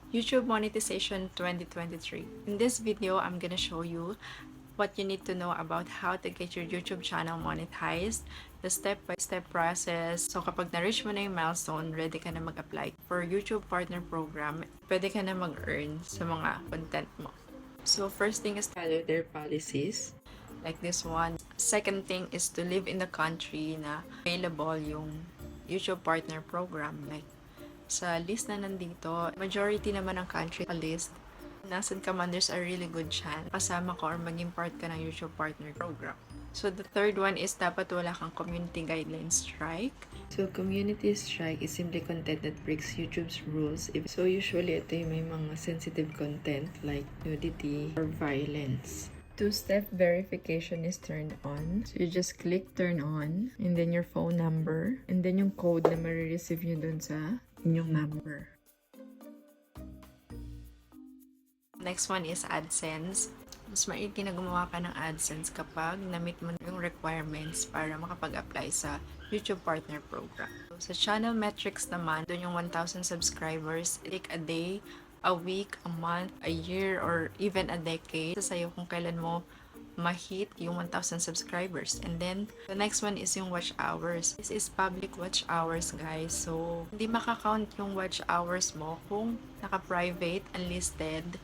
YouTube Monetization 2023. In this video, I'm gonna show you what you need to know about how to get your YouTube channel monetized, the step-by-step process. So kapag na-reach mo na yung milestone, ready ka na mag-apply for YouTube Partner Program, pwede ka na mag-earn sa mga content mo. So first thing is follow their policies, like this one. Second thing is to live in the country na available yung YouTube Partner Program. Like sa list na nandito, majority naman ng country list, nasan ka man, there's a really good chance kasama ka or maging part ka ng YouTube Partner Program. So the third one is dapat wala kang community guidelines strike. So community strike is simply content that breaks YouTube's rules. So usually ito yung may mga sensitive content like nudity or violence. Two-step verification is turned on. So you just click turn on and then your phone number and then yung code na marireceive nyo dun sa inyong number. Next one is AdSense. Mas maigi na gumawa ka ng AdSense kapag na-meet mo yung requirements para makapag-apply sa YouTube Partner Program. So, sa channel metrics naman, doon yung 1,000 subscribers, like a day, a week, a month, a year, or even a decade. Sa sayo kung kailan mo ma-hit yung 1,000 subscribers. And then, the next one is yung watch hours. This is public watch hours, guys. So, hindi makakount yung watch hours mo kung naka-private, unlisted,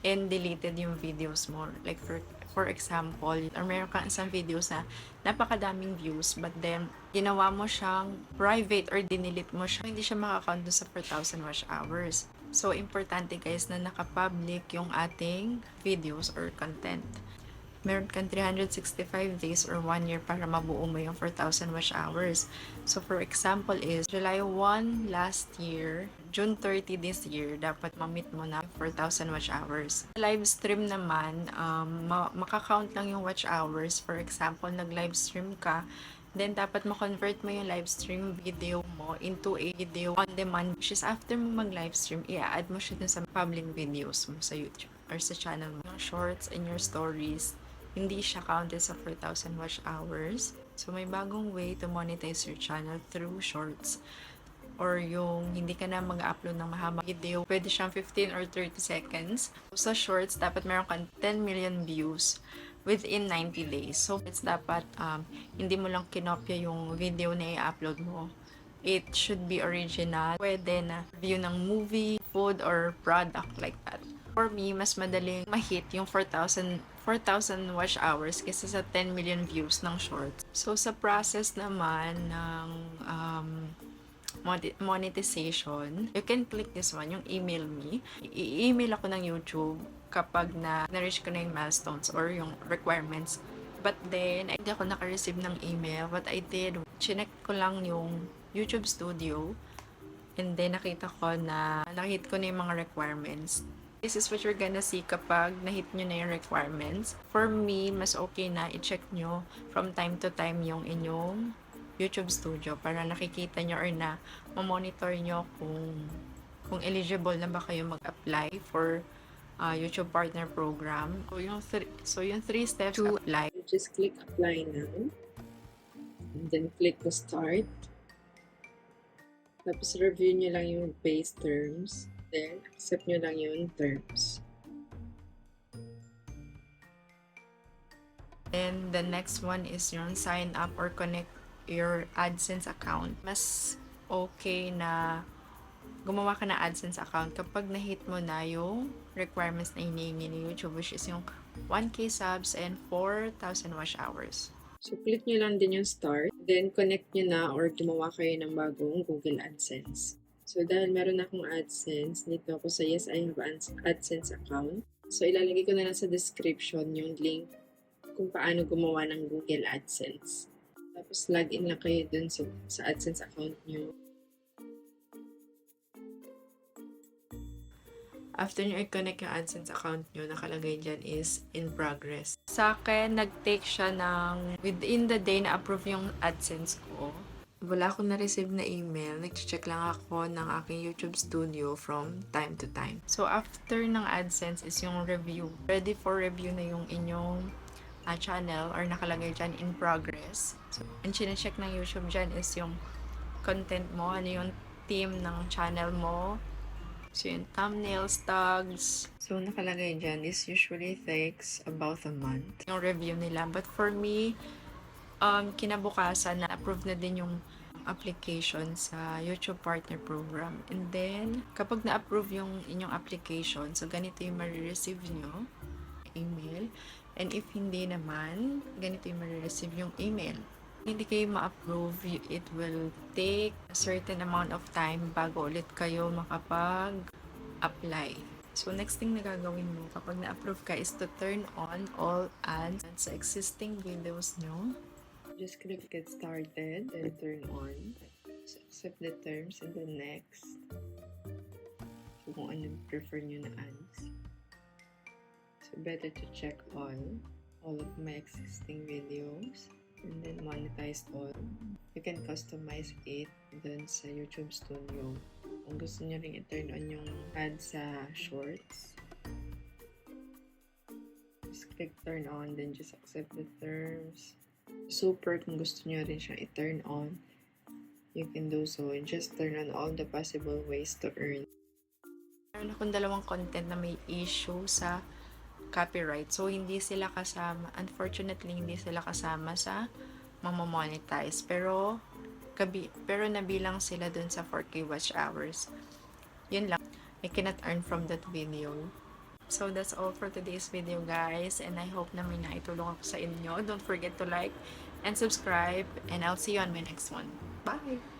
and deleted yung videos mo. Like, for example, or meron kang isang videos na napakadaming views, but then, ginawa mo siyang private or dinilit mo siya, hindi siya makakount dun sa 4,000 watch hours. So, importante guys na naka-public yung ating videos or content. Meron kang 365 days or 1 year para mabuo mo yung 4,000 watch hours. So, for example is, July 1 last year, June 30 this year, dapat ma-meet mo na 4,000 watch hours. Live stream naman, makakount lang yung watch hours. For example, nag-live stream ka, then dapat ma-convert mo yung live stream video mo into a video on demand, which is after mo mag-live stream, i-add mo siya dun sa public videos mo sa YouTube or sa channel mo. Yung shorts and your stories, hindi siya counted sa 4,000 watch hours. So, may bagong way to monetize your channel through shorts. Or yung hindi ka na mag-upload ng mahabang video, pwede siyang 15 or 30 seconds. So, sa shorts, dapat meron kang 10 million views within 90 days. So, it's dapat hindi mo lang kinopya yung video na i-upload mo. It should be original. Pwede na review ng movie, food, or product like that. For me, mas madaling ma-hit yung 4,000 watch hours kaysa sa 10 million views ng shorts. So, sa process naman ng monetization, you can click this one, yung email me. I-email ako ng YouTube kapag na-reach ko na yung milestones or yung requirements. But then, hindi ako naka-receive ng email. What I did, chinek ko lang yung YouTube Studio and then nakita ko na nakahit ko na yung mga requirements. This is what you're gonna see kapag na-hit nyo na yung requirements. For me, mas okay na i-check nyo from time to time yung inyong YouTube Studio para nakikita nyo or na mamonitor nyo kung eligible na ba kayo mag-apply for YouTube Partner Program. So yung three steps to apply. Just click apply now. And then click to start. Tapos review nyo lang yung base terms. Then, accept nyo lang yung terms. And the next one is yung sign up or connect your AdSense account. Mas okay na gumawa ka na AdSense account kapag na-hit mo na yung requirements na hinihingi ni YouTube, which is yung 1K subs and 4,000 watch hours. So, click nyo lang din yung start. Then, connect nyo na or gumawa kayo ng bagong Google AdSense. So, dahil meron akong AdSense, dito ako sa Yes, I have AdSense account. So, ilalagay ko na lang sa description yung link kung paano gumawa ng Google AdSense. Tapos, login lang kayo dun sa AdSense account nyo. After nyo i-connect yung AdSense account nyo, nakalagay dyan is in progress. Sa akin, nag-take siya ng within the day na approve yung AdSense ko. Wala akong na-receive na email. Nag-check lang ako ng aking YouTube Studio from time to time. So, after ng AdSense is yung review. Ready for review na yung inyong channel or nakalagay dyan in progress. So, ang chinecheck ng YouTube dyan is yung content mo, ano yung theme ng channel mo. So yung thumbnails, tags. So nakalagay dyan, this usually takes about a month yung review nila. But for me, kinabukasan na approve na din yung application sa YouTube Partner Program. And then, kapag na-approve yung inyong application, so ganito yung marireceive nyo, email. And if hindi naman, ganito yung marireceive yung email. Hindi kayo ma-approve, it will take a certain amount of time bago ulit kayo makapag-apply. So, next thing na gagawin mo kapag na-approve ka is to turn on all ads sa existing videos nyo. Just click get started, then turn on. So, accept the terms and then next. So, kung ano prefer nyo na ads. So, better to check all of my existing videos. And then monetize all. You can customize it dun sa YouTube Studio. Kung gusto nyo rin i-turn on yung ads sa shorts, just click turn on, then just accept the terms. Super, kung gusto nyo rin siyang i-turn on, you can do so. Just turn on all the possible ways to earn. Meron akong dalawang content na may issue sa copyright. So, hindi sila kasama. Unfortunately, hindi sila kasama sa monetize. Pero nabilang sila dun sa 4K watch hours. Yun lang. I cannot earn from that video. So, that's all for today's video, guys. And I hope na may naitulong ako sa inyo. Don't forget to like and subscribe. And I'll see you on my next one. Bye!